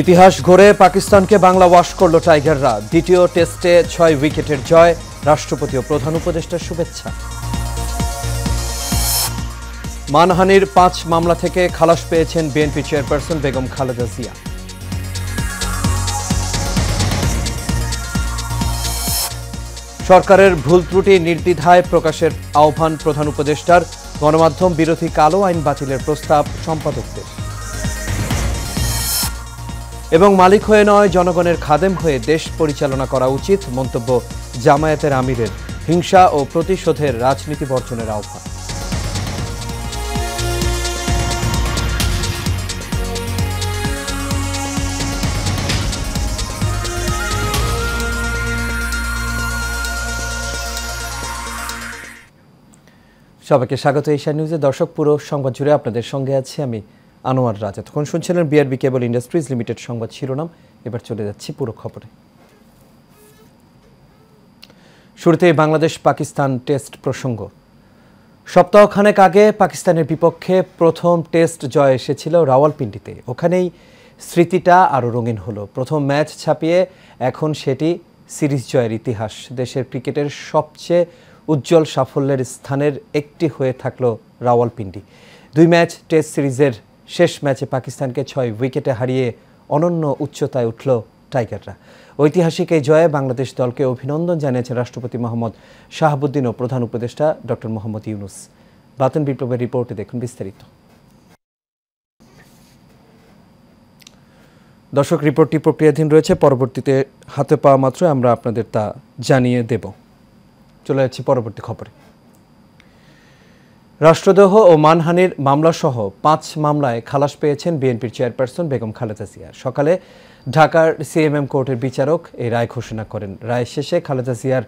ইতিহাস গড়ে পাকিস্তানকে বাংলা ওয়াশ করল টাইগাররা। দ্বিতীয় টেস্টে 6 উইকেটের জয়। রাষ্ট্রপতি ও প্রধান উপদেষ্টার শুভেচ্ছা। মানহানির 5 মামলা থেকে খালাস পেয়েছেন বিএনপি চেয়ারপারসন বেগম খালেদা জিয়া। সরকারের ভুল ত্রুটি নির্দ্বিধায় প্রকাশের আহ্বান প্রধান উপদেষ্টার। গণমাধ্যম বিরোধী কালো আইন বাতিলের প্রস্তাব সম্পাদকদের। এবং মালিক হয়ে নয়, জনগণের খাদেম হয়ে দেশ পরিচালনা করা উচিত, মন্তব্য জামায়াতের আমিরের। হিংসা ও প্রতিশোধের রাজনীতি বর্জনের আহ্বান। সবাইকে স্বাগত এশিয়া নিউজে। দর্শক, পুরো সংবাদ জুড়ে আপনাদের সঙ্গে আছি আমি আনোয়ার রাজা। তখন শুনছিলেন বিআরবি কেবল ইন্ডাস্ট্রিজ লিমিটেড সংবাদ শিরোনাম। এবার চলে যাচ্ছি পুরো খবরে। শুরুতেই বাংলাদেশ পাকিস্তান টেস্ট প্রসঙ্গ। সপ্তাহখানেক আগে পাকিস্তানের বিপক্ষে প্রথম টেস্ট জয় এসেছিল রাওয়ালপিন্ডিতে। ওখানেই স্মৃতিটা আরও রঙিন হলো। প্রথম ম্যাচ ছাপিয়ে এখন সেটি সিরিজ জয়ের ইতিহাস। দেশের ক্রিকেটের সবচেয়ে উজ্জ্বল সাফল্যের স্থানের একটি হয়ে থাকলো রাওয়ালপিন্ডি। 2 ম্যাচ টেস্ট সিরিজের শেষ ম্যাচে পাকিস্তানকে 6 উইকেটে হারিয়ে অনন্য উচ্চতায় উঠল টাইগাররা। ঐতিহাসিক এই জয়ে বাংলাদেশ দলকে অভিনন্দন জানিয়েছেন রাষ্ট্রপতি মোহাম্মদ শাহাবুদ্দিন ও প্রধান উপদেষ্টা ডক্টর মোহাম্মদ ইউনুস। বাতন বিপ্লবের রিপোর্টে দেখুন বিস্তারিত। দর্শক, রিপোর্টটি প্রক্রিয়াধীন রয়েছে, পরবর্তীতে হাতে পাওয়া মাত্র আমরা আপনাদের তা জানিয়ে দেব। চলে যাচ্ছি পরবর্তী খবরে। রাষ্ট্রদ্রোহ ও মানহানির মামলাসহ 5 মামলায় খালাস পেয়েছেন বিএনপির চেয়ারপারসন বেগম খালেদা জিয়া। সকালে ঢাকার সিএমএম কোর্টের বিচারক এই রায় ঘোষণা করেন। রায় শেষে খালেদা জিয়ার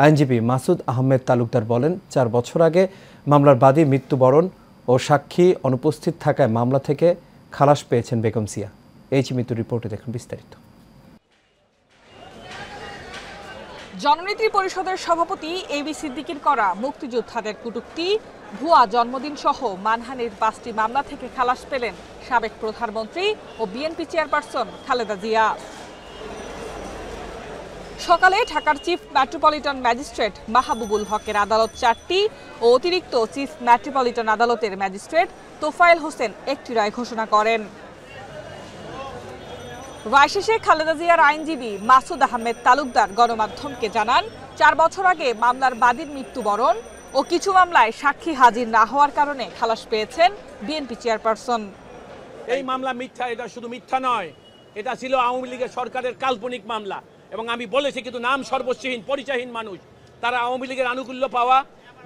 আইনজীবী মাসুদ আহমেদ তালুকদার বলেন, 4 বছর আগে মামলার বাদী মৃত্যুবরণ ও সাক্ষী অনুপস্থিত থাকায় মামলা থেকে খালাস পেয়েছেন বেগম জিয়া। এই মৃত্যু রিপোর্টে দেখুন বিস্তারিত। জননেত্রী পরিষদের সভাপতি এবি সিদ্দিকীর করা মুক্তিযোদ্ধাদের কটূক্তি, ভুয়া জন্মদিন সহ মানহানির 5টি মামলা থেকে খালাস পেলেন সাবেক প্রধানমন্ত্রী ও বিএনপি চেয়ারপারসন খালেদা জিয়া। সকালে ঢাকার চিফ মেট্রোপলিটন ম্যাজিস্ট্রেট মাহবুবুল হকের আদালত 4টি ও অতিরিক্ত চিফ মেট্রোপলিটন আদালতের ম্যাজিস্ট্রেট তোফায়েল হোসেন একটি রায় ঘোষণা করেন। রায় শেষে খালেদা জিয়ার আইনজীবী মাসুদ আহমেদ তালুকদার গণমাধ্যমকে জানান, 4 বছর আগে মামলার বাদীর মৃত্যুবরণ ও কিছু মামলায় সাক্ষী হাজির না হওয়ার কারণে খালাস পেয়েছেন বিএনপি চেয়ারপারসন। এই মামলা মিথ্যা, এটা শুধু মিথ্যা নয়, এটা ছিল আওয়ামী লীগের সরকারের কাল্পনিক মামলা। এবং আমি বলেছি, কিন্তু নাম সর্বস্বহীন পরিচয়হীন মানুষ, তারা আওয়ামী লীগের আনুকূল্য পাওয়া,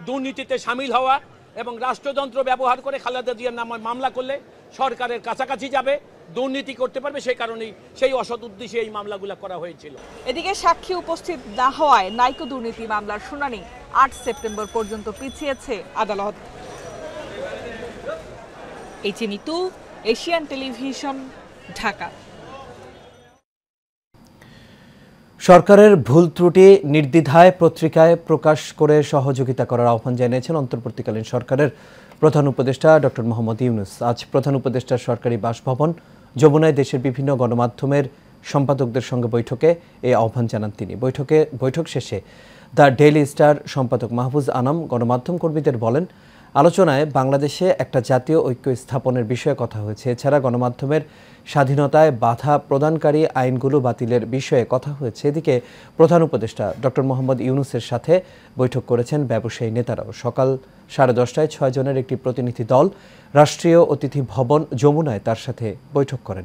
দুর্নীতিতে সামিল হওয়া এবং রাষ্ট্রযন্ত্র ব্যবহার করে খালেদা জিয়ার নামে মামলা করলে সরকারের কাছাকাছি যাবে, দুর্নীতি করতে পারবে, সেই কারণেই সেই অসৎ উদ্দেশ্যে এই মামলাগুলো করা হয়েছিল। এদিকে সাক্ষী উপস্থিত না হওয়ায় নাইকো দুর্নীতি মামলার শুনানি 8 সেপ্টেম্বর পর্যন্ত পিছিয়েছে আদালত। এই মিতু, এশিয়ান টেলিভিশন, ঢাকা। সরকারের ভুল ত্রুটি নির্দ্বিধায় পত্রিকায় প্রকাশ করে সহযোগিতা করার আহ্বান জানিয়েছেন অন্তর্বর্তীকালীন সরকারের প্রধান উপদেষ্টা ডক্টর মোহাম্মদ ইউনুস। আজ প্রধান উপদেষ্টার সরকারি বাসভবন যমুনায় দেশের বিভিন্ন গণমাধ্যমের সম্পাদকদের সঙ্গে বৈঠকে এই আহ্বান জানান তিনি। বৈঠক শেষে দ্য ডেইলি স্টার সম্পাদক মাহফুজ আনাম গণমাধ্যম কর্মীদের বলেন, আলোচনায় বাংলাদেশে একটা জাতীয় ঐক্য স্থাপনের বিষয়ে কথা হয়েছে। এছাড়া গণমাধ্যমের স্বাধীনতায় বাধা প্রদানকারী আইনগুলো বাতিলের বিষয়ে কথা হয়েছে। এদিকে প্রধান উপদেষ্টা ডক্টর মোহাম্মদ ইউনুসের সাথে বৈঠক করেছেন ব্যবসায়ী নেতারাও। সকাল 10:30টায় 6 জনের একটি প্রতিনিধি দল রাষ্ট্রীয় অতিথি ভবন যমুনায় তার সাথে বৈঠক করেন।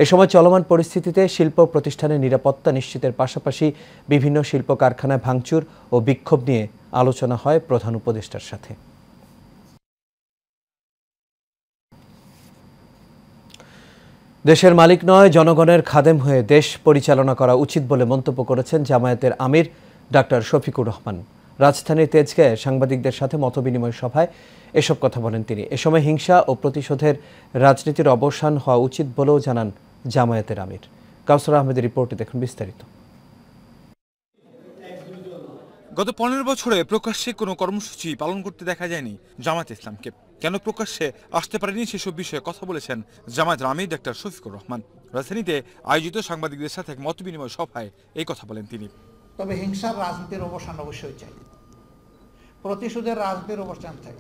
এ সময় চলমান পরিস্থিতিতে শিল্প প্রতিষ্ঠানের নিরাপত্তা নিশ্চিতের পাশাপাশি বিভিন্ন শিল্প কারখানায় ভাঙচুর ও বিক্ষোভ নিয়ে আলোচনা হয় প্রধান উপদেষ্টার সাথে। দেশের মালিক নয়, জনগণের খাদেম হয়ে দেশ পরিচালনা করা উচিত বলে মন্তব্য করেছেন জামায়াতের আমির ডাক্তার শফিকুর রহমান। রাজধানীর তেজগাঁয়ে সাংবাদিকদের সাথে মতবিনিময় সভায় এসব কথা বলেন তিনি। এ সময় হিংসা ও প্রতিশোধের রাজনীতির অবসান হওয়া উচিত বলেও জানান জামায়াতের আমির। কাউসার আহমেদের রিপোর্টে দেখুন বিস্তারিত। গত 15 বছরে প্রকাশ্যে কোনো কর্মসূচি পালন করতে দেখা যায়নি জামায়াত ইসলামকে। কেন প্রকাশ্যে আসতে পারেনি সেসব বিষয়ে কথা বলেছেন জামায়াতের আমির ডাক্তার শফিকুর রহমান। রাজধানীতে আয়োজিত সাংবাদিকদের সাথে এক মতবিনিময় সভায় এই কথা বলেন তিনি। তবে হিংসার রাজনীতির অবসান অবশ্যই চাই, প্রতিশোধের রাজনীতির অবসান চাই।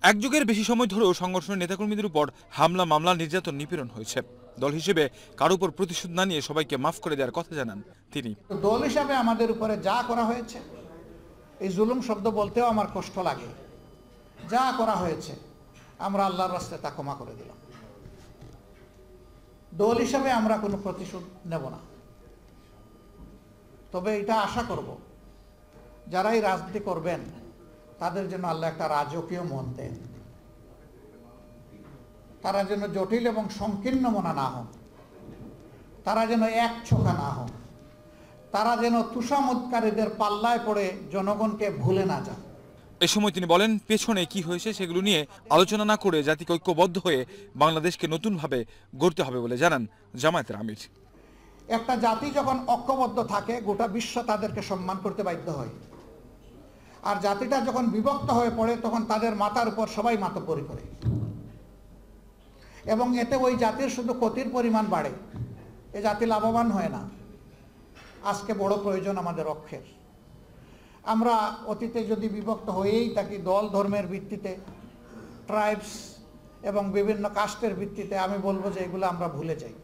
এক যুগের বেশি সময় ধরেও সংগঠনের নেতাকর্মীদের উপর হামলা, মামলা, নির্যাতন, নিপীড়ন হয়েছে। দল হিসেবে কারো উপর প্রতিশোধ না নিয়ে সবাইকে মাফ করে দেওয়ার কথা জানান তিনি। দল হিসাবে আমাদের উপরে যা করা হয়েছে, এই জুলুম শব্দ বলতেও আমার কষ্ট লাগে, যা করা হয়েছে আমরা আল্লাহর রাস্তায় তা ক্ষমা করে দিলাম। দল হিসাবে আমরা কোনো প্রতিশোধ নেব না, তবে এটা আশা করব যারাই রাজনীতি করবেন তাদের জন্য আল্লাহ একটা রাজকীয় মন দেন, তারা যেন জটিল এবং সংকীর্ণ মনা না হন, তারা যেন এক ছোকা না হন, তারা যেন তুষামোদকারীদের পাল্লায় পড়ে জনগণকে ভুলে না যান। এ সময় তিনি বলেন, পেছনে কি হয়েছে সেগুলো নিয়ে আলোচনা না করে জাতিকে ঐক্যবদ্ধ হয়ে বাংলাদেশকে নতুনভাবে গড়তে হবে বলে জানান জামায়াতের আমির। একটা জাতি যখন ঐক্যবদ্ধ থাকে গোটা বিশ্ব তাদেরকে সম্মান করতে বাধ্য হয়, আর জাতিটা যখন বিভক্ত হয়ে পড়ে তখন তাদের মাথার উপর সবাই মাতব্বরি করে, এবং এতে ওই জাতির শুধু ক্ষতির পরিমাণ বাড়ে, এ জাতি লাভবান হয় না। আজকে বড় প্রয়োজন আমাদের ঐক্যের। আমরা অতীতে যদি বিভক্ত হয়েই থাকি দল ধর্মের ভিত্তিতে, ট্রাইবস এবং বিভিন্ন কাস্টের ভিত্তিতে, আমি বলবো যে এগুলো আমরা ভুলে যাই।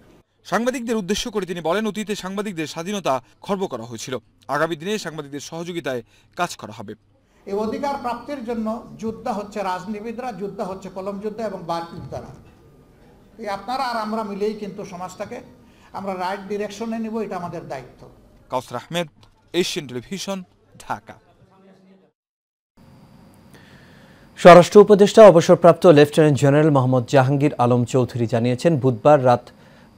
সাংবাদিকদের উদ্দেশ্য করে তিনি বলেন, অতীতে সাংবাদিকদের স্বাধীনতা খর্ব করা হয়েছিল, আগামী দিনে সাংবাদিকদের সহযোগিতায় কাজ করা হবে। এই অধিকার প্রাপ্তির জন্য যুদ্ধ হচ্ছে রাজনীতিবিদরা, যুদ্ধ হচ্ছে কলম যুদ্ধ এবং বাক যুদ্ধরা। এই আপনারা আর আমরা মিলেই কিন্তু সমাজটাকে আমরা রাইট ডিরেকশনে নিব, এটা আমাদের দায়িত্ব। কাউসার আহমেদ, এশিয়ান টেলিভিশন, ঢাকা। স্বরাষ্ট্র উপদেষ্টা অবসরপ্রাপ্ত লেফটেন্যান্ট জেনারেল মোহাম্মদ জাহাঙ্গীর আলম চৌধুরী জানিয়েছেন, বুধবার রাত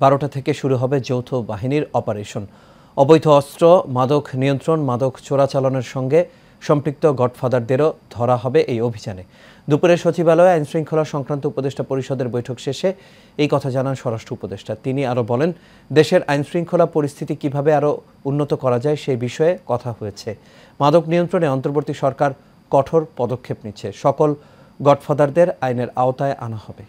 12টা থেকে শুরু হবে যৌথ বাহিনীর অপারেশন। অবৈধ অস্ত্র, মাদক নিয়ন্ত্রণ, মাদক চোরাচালানের সঙ্গে সম্পৃক্ত গডফাদারদেরও ধরা হবে এই অভিযানে। দুপুরে সচিবালয়ে আইনশৃঙ্খলা সংক্রান্ত উপদেষ্টা পরিষদের বৈঠক শেষে এই কথা জানান স্বরাষ্ট্র উপদেষ্টা। তিনি আরও বলেন, দেশের আইনশৃঙ্খলা পরিস্থিতি কিভাবে আরও উন্নত করা যায় সেই বিষয়ে কথা হয়েছে। মাদক নিয়ন্ত্রণে অন্তর্বর্তী সরকার কঠোর পদক্ষেপ নিচ্ছে, সকল গডফাদারদের আইনের আওতায় আনা হবে।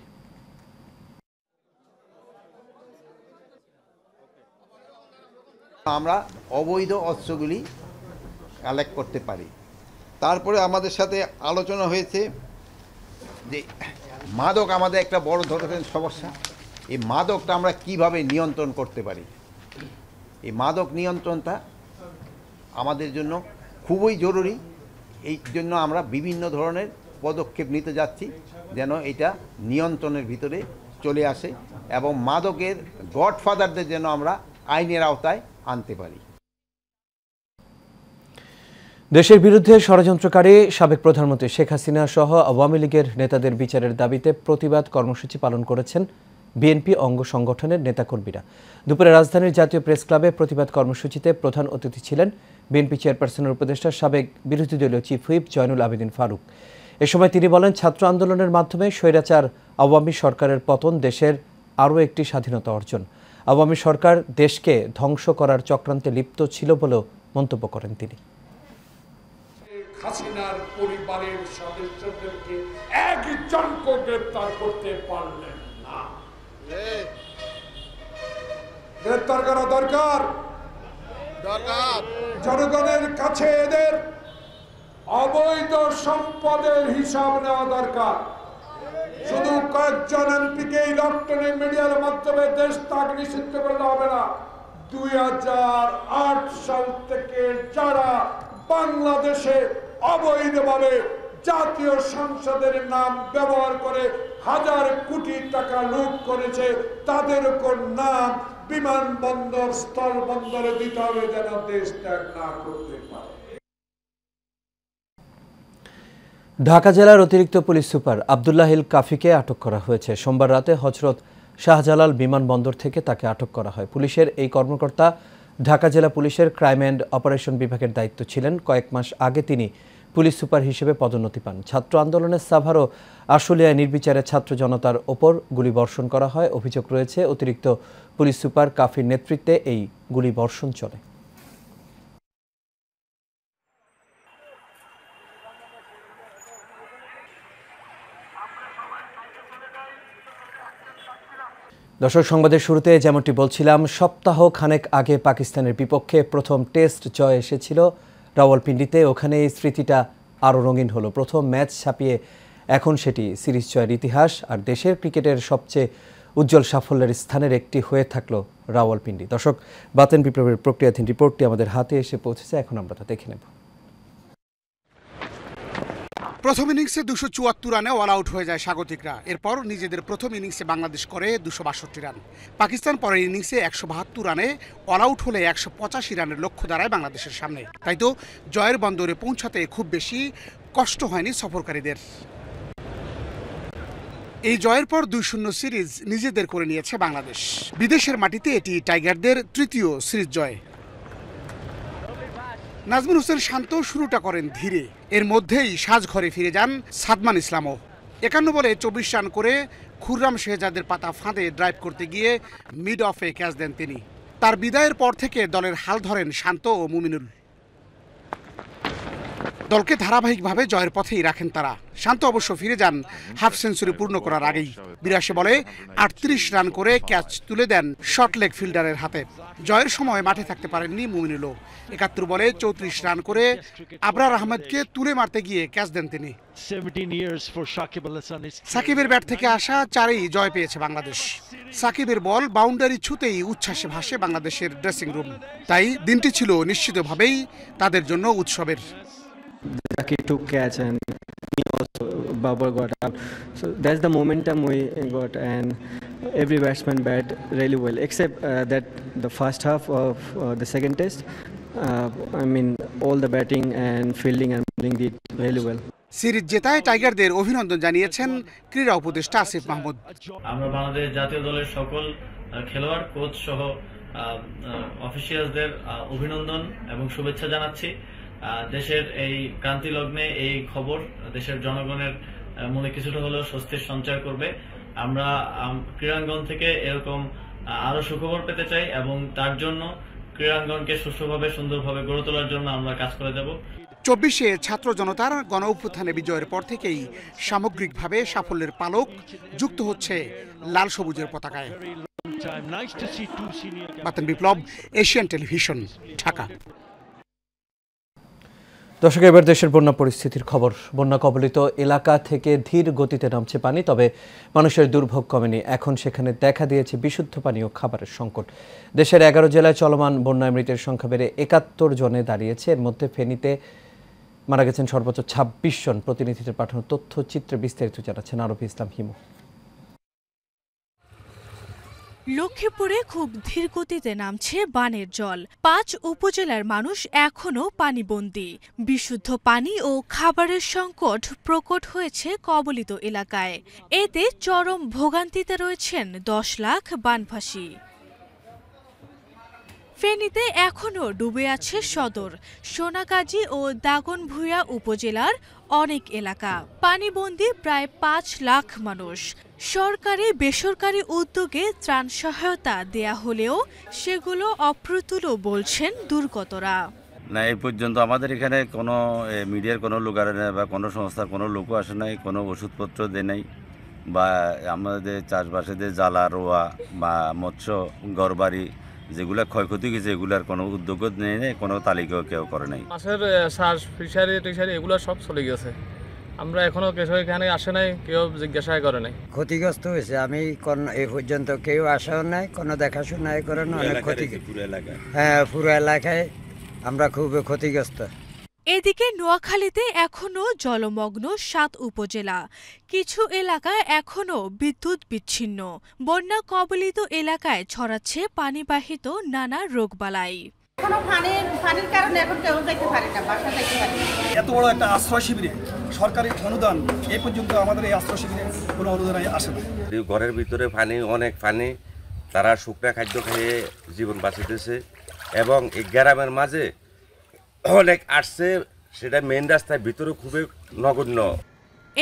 আমরা অবৈধ অস্ত্রগুলি কালেক্ট করতে পারি। তারপরে আমাদের সাথে আলোচনা হয়েছে যে মাদক আমাদের একটা বড় ধরনের সমস্যা, এই মাদকটা আমরা কিভাবে নিয়ন্ত্রণ করতে পারি। এই মাদক নিয়ন্ত্রণটা আমাদের জন্য খুবই জরুরি। এই জন্য আমরা বিভিন্ন ধরনের পদক্ষেপ নিতে যাচ্ছি যেন এটা নিয়ন্ত্রণের ভিতরে চলে আসে এবং মাদকের গডফাদারদের যেন আমরা আইনের আওতায় আনতে পারি। দেশের বিরুদ্ধে ষড়যন্ত্রকারী সাবেক প্রধানমন্ত্রী শেখ হাসিনা সহ আওয়ামী লীগের নেতাদের বিচারের দাবিতে প্রতিবাদ কর্মসূচি পালন করেছেন বিএনপি অঙ্গ সংগঠনের নেতাকর্মীরা। দুপুরে রাজধানীর জাতীয় প্রেস ক্লাবে প্রতিবাদ কর্মসূচিতে প্রধান অতিথি ছিলেন বিএনপি চেয়ারপারসনের উপদেষ্টা সাবেক বিরোধী দলীয় চিফ হুইপ জয়নুল আবেদিন ফারুক। এ সময় তিনি বলেন, ছাত্র আন্দোলনের মাধ্যমে স্বৈরাচার আওয়ামী সরকারের পতন দেশের আরও একটি স্বাধীনতা অর্জন। আওয়ামী সরকার দেশকে ধ্বংস করার চক্রান্তে লিপ্ত ছিল বলেও মন্তব্য করেন তিনি। হাসিনার পরিবারের সদস্যদেরকে একজনকে গ্রেপ্তার করতে পারলেন না। গ্রেপ্তার করা দরকার। জনগণের কাছে এদের অবৈধ সম্পদের হিসাব নেওয়া দরকার। শুধু কয়েকজন এমপিকে ইলেকট্রনিক মিডিয়ার মাধ্যমে দেশ ত্যাগ নিষিদ্ধ করলে হবে না। 2008 সাল থেকে যারা বাংলাদেশে অবৈধভাবে জাতীয় সংসদের নাম ব্যবহার করে হাজার কোটি টাকা লুট করেছে, তাদের উপর নাম বিমানবন্দর, স্থলবন্দরে দিতে হবে যেন দেশ ত্যাগ না করতে পারে। ঢাকা জেলার অতিরিক্ত পুলিশ সুপার আব্দুল্লাহিল কাফিকে আটক করা হয়েছে। সোমবার রাতে হযরত শাহজালাল বিমানবন্দর থেকে তাকে আটক করা হয়। পুলিশের এই কর্মকর্তা ঢাকা জেলা পুলিশের ক্রাইম অ্যান্ড অপারেশন বিভাগের দায়িত্ব ছিলেন। কয়েক মাস আগে তিনি পুলিশ সুপার হিসেবে পদোন্নতি পান। ছাত্র আন্দোলনের সাভার ও আশুলিয়ায় নির্বিচারে ছাত্র জনতার ওপর গুলিবর্ষণ করা হয়। অভিযোগ রয়েছে, অতিরিক্ত পুলিশ সুপার কাফির নেতৃত্বে এই গুলিবর্ষণ চলে। দর্শক, সংবাদের শুরুতে যেমনটি বলছিলাম, সপ্তাহ খানেক আগে পাকিস্তানের বিপক্ষে প্রথম টেস্ট জয় এসেছিল রাওয়ালপিন্ডিতে। ওখানে এই স্মৃতিটা আরও রঙিন হলো। প্রথম ম্যাচ ছাপিয়ে এখন সেটি সিরিজ জয়ের ইতিহাস, আর দেশের ক্রিকেটের সবচেয়ে উজ্জ্বল সাফল্যের স্থানের একটি হয়ে থাকলো রাওয়ালপিন্ডি। দর্শক, বাতেন বিপ্লবের প্রক্রিয়াধীন রিপোর্টটি আমাদের হাতে এসে পৌঁছেছে, এখন আমরা তা দেখে নেব। প্রথম ইনিংসে 274 রানে অল আউট হয়ে যায় স্বাগতিকরা। এরপর নিজেদের প্রথম ইনিংসে বাংলাদেশ করে 262 রান। পাকিস্তান পরের ইনিংসে 172 রানে অল আউট হলে 185 রানের লক্ষ্য দাঁড়ায় বাংলাদেশের সামনে। তাই তো জয়ের বন্দরে পৌঁছাতে খুব বেশি কষ্ট হয়নি সফরকারীদের। এই জয়ের পর 2-0 সিরিজ নিজেদের করে নিয়েছে বাংলাদেশ। বিদেশের মাটিতে এটি টাইগারদের তৃতীয় সিরিজ জয়। নাজমুল হোসেন শান্ত শুরুটা করেন ধীরে, এর মধ্যেই সাজঘরে ফিরে যান সাদমান ইসলামও। 51 বলে 24 রান করে খুররাম শেহজাদের পাতা ফাঁদে ড্রাইভ করতে গিয়ে মিড অফে ক্যাচ দেন তিনি। তার বিদায়ের পর থেকে দলের হাল ধরেন শান্ত ও মুমিনুল। দলকে ধারাবাহিকভাবে জয়ের পথেই রাখেন তারা। শান্ত অবশ্য ফিরে যান হাফ সেঞ্চুরি পূর্ণ করার আগেই। 82 বলে 38 রান করে ক্যাচ তুলে দেন শর্ট লেগ ফিল্ডারের হাতে। জয়ের সময় মাঠে থাকতে পারেননি মুমিনুলও। 71 বলে 34 রান করে আবরার আহমেদকে তুলে মারতে গিয়ে ক্যাচ দেন তিনি। সাকিবের ব্যাট থেকে আসা 4ই জয় পেয়েছে বাংলাদেশ। সাকিবের বল বাউন্ডারি ছুতেই উচ্ছ্বাসে ভাসে বাংলাদেশের ড্রেসিং রুম। তাই দিনটি ছিল নিশ্চিতভাবেই তাদের জন্য উৎসবের। Zakir took catch and me also, Babar got out. So that's the momentum we got, and every batsman bat really well, except that the first half of the second test. I mean, all the batting and fielding and bowling did really well. Series জেতায় টাইগারদের অভিনন্দন জানিয়েছেন ক্রীড়া উপদেষ্টা আসিফ মাহমুদ। আমরা বাংলাদেশ জাতীয় দলের সকল খেলোয়াড়, কোচ সহ অফিসিয়ালদের অভিনন্দন এবং শুভেচ্ছা জানাচ্ছি। দেশের এই ক্রান্তি লগ্নে এই খবর দেশের জনগণের মনে কিছুটা হলেও স্বস্তির সঞ্চার করবে। আমরা ক্রীড়াঙ্গন থেকে এরকম আরো সুখবর পেতে চাই এবং তার জন্য ক্রীড়াঙ্গনকে সুষ্ঠুভাবে সুন্দরভাবে গড়ে তোলার জন্য আমরা কাজ করে যাব। 24-এ ছাত্র জনতার গণ অভ্যুত্থানে বিজয়ের পর থেকেই সামগ্রিকভাবে সাফল্যের পালক যুক্ত হচ্ছে লাল সবুজের পতাকায়। বাতেন বিপ্লব, এশিয়ান টেলিভিশন, ঢাকা। দর্শক, এবার দেশের বন্যা পরিস্থিতির খবর। বন্যা কবলিত এলাকা থেকে ধীর গতিতে নামছে পানি, তবে মানুষের দুর্ভোগ কমেনি। এখন সেখানে দেখা দিয়েছে বিশুদ্ধ পানি ও খাবারের সংকট। দেশের 11 জেলায় চলমান বন্যায় মৃতের সংখ্যা বেড়ে 71 জনে দাঁড়িয়েছে। এর মধ্যে ফেনীতে মারা গেছেন সর্বোচ্চ 26 জন। প্রতিনিধিদের পাঠানো তথ্যচিত্রে বিস্তারিত জানাচ্ছেন আরবি ইসলাম হিমু। লক্ষ্মীপুরে খুব ধীর গতিতে নামছে বানের জল। 5 উপজেলার মানুষ এখনও পানিবন্দী। বিশুদ্ধ পানি ও খাবারের সংকট প্রকট হয়েছে কবলিত এলাকায়। এতে চরম ভোগান্তিতে রয়েছেন 10 লাখ বানভাসী। ফেনীতে এখনও ডুবে আছে সদর, সোনাগাজী ও দাগনভূঞা উপজেলার অনেক এলাকা। পানিবন্দী প্রায় 5 লাখ মানুষ। সরকারি বেসরকারি উদ্যোগে ত্রাণ সহায়তা দেয়া হলেও সেগুলো অপ্রতুল বলছেন দুর্গতরা। না, এই পর্যন্ত আমাদের এখানে কোনো মিডিয়ার কোনো লোক আসে নাই বা কোনো সংস্থার কোনো লোকও আসে নাই, কোনো ওষুধপত্র দেয় নাই, বা আমাদের চাষবাসেদের জ্বালা রোয়া বা মৎস্য ঘরবাড়ি যেগুলো ক্ষয়ক্ষতি গেছে এগুলার কোনো উদ্যোগ নেই নাই, কোনো তালিকাও কেউ করে নাই। মাছের শ্বাস ফিশারি টিশারি এগুলো সব চলে গেছে। আমরা এখনো কেউ এখানে আসে নাই, কেউ জিজ্ঞাসা করে নাই। ক্ষতিগ্রস্ত হয়েছে। আমি এই পর্যন্ত কেউ আসাও নাই, কোনো দেখাশোনাই করে না। অনেক ক্ষতি, হ্যাঁ, পুরো এলাকায় আমরা খুব ক্ষতিগ্রস্ত। এদিকে নোয়াখালীতে এখনো জলমগ্ন 7 উপজেলা। কিছু এলাকায় এখনো বিদ্যুৎ বিচ্ছিন্ন। বন্যা কবলিত এলাকায় ছড়াচ্ছে পানিবাহিত নানা রোগবালাই। পানির কারণে এখন কেউ যেতে পারে না, বাসা যেতে পারে না। এত বড় একটা আশ্রয় শিবিরে সরকারি অনুদান এই পর্যন্ত আমাদের এই আশ্রয় শিবিরে কোনো অনুদান আসে না। ঘরের ভিতরে পানি, অনেক পানি, তারা শুকনা খাদ্য খেয়ে জীবন বাঁচিতেছে এবং এই গ্রামের মাঝে অনেক আসছে, সেটা মেইন রাস্তার ভিতরে খুবই নগণ্য।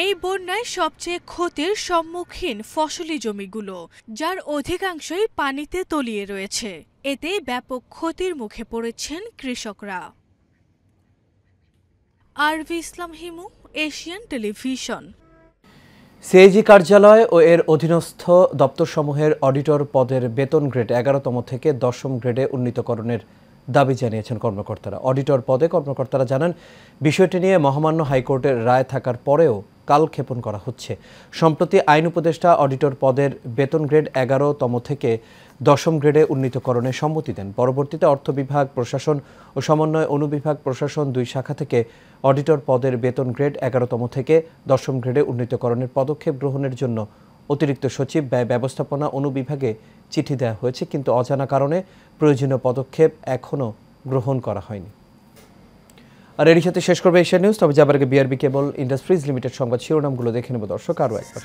এই বন্যায় সবচেয়ে ক্ষতির সম্মুখীন ফসলি জমিগুলো, যার অধিকাংশই পানিতে তলিয়ে রয়েছে। এতে ব্যাপক ক্ষতির মুখে পড়েছেন কৃষকরা। আরবি ইসলাম হিমু, এশিয়ান টেলিভিশন। সিএজি কার্যালয় ও এর অধীনস্থ দপ্তরসমূহের অডিটর পদের বেতন গ্রেড 11তম থেকে 10ম গ্রেডে উন্নীতকরণের দাবি জানিয়েছেন কর্মকর্তারা। অডিটর পদে কর্মকর্তারা জানান, বিষয়টি নিয়ে মহামান্য হাইকোর্টের রায় থাকার পরেও কালক্ষেপণ করা হচ্ছে। সম্প্রতি আইন উপদেষ্টা অডিটর পদের বেতন গ্রেড 11তম থেকে 10ম গ্রেডে উন্নীতকরণে সম্মতি দেন। পরবর্তীতে অর্থ বিভাগ, প্রশাসন ও সমন্বয় অনুবিভাগ প্রশাসন 2 শাখা থেকে অডিটর পদের বেতন গ্রেড 11তম থেকে 10ম গ্রেডে উন্নীতকরণের পদক্ষেপ গ্রহণের জন্য অতিরিক্ত সচিব ব্যয় ব্যবস্থাপনা অনুবিভাগে চিঠি দেওয়া হয়েছে, কিন্তু অজানা কারণে প্রয়োজনীয় পদক্ষেপ এখনও গ্রহণ করা হয়নি। আর এর সাথে শেষ করবে এশিয়া নিউজ। তবে যাবার আগে বিআরবি কেবল ইন্ডাস্ট্রিজ লিমিটেড সংবাদ শিরোনামগুলো দেখে নেব দর্শক আরও একবার।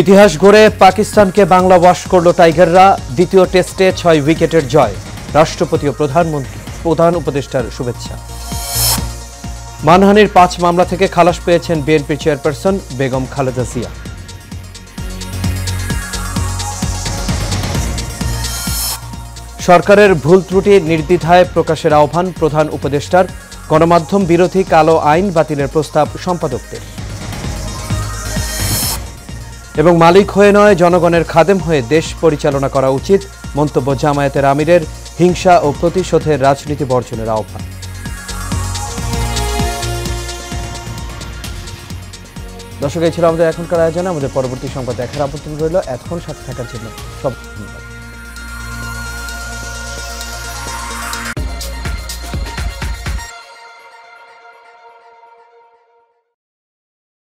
ইতিহাস গড়ে পাকিস্তানকে বাংলা ওয়াশ করল টাইগাররা। দ্বিতীয় টেস্টে 6 উইকেটের জয়। রাষ্ট্রপতি ও প্রধান উপদেষ্টার শুভেচ্ছা। মানহানির 5 মামলা থেকে খালাস পেয়েছেন বিএনপির চেয়ারপারসন বেগম খালেদা জিয়া। সরকারের ভুল ত্রুটি নির্দ্বিধায় প্রকাশের আহ্বান প্রধান উপদেষ্টার। গণমাধ্যম বিরোধী কালো আইন বাতিলের প্রস্তাব সম্পাদকদের। এবং মালিক হয়ে নয়, জনগণের খাদেম হয়ে দেশ পরিচালনা করা উচিত, মন্তব্য জামায়াতের আমিরের। হিংসা ও প্রতিশোধের রাজনীতি বর্জনের আহ্বান। দর্শক, এই ছিল আমাদের এখনকার আয়োজন। আমাদের পরবর্তী সংবাদ দেখার আমন্ত্রণ রইল। এতক্ষণ সাথে থাকার জন্য সব ধন্যবাদ।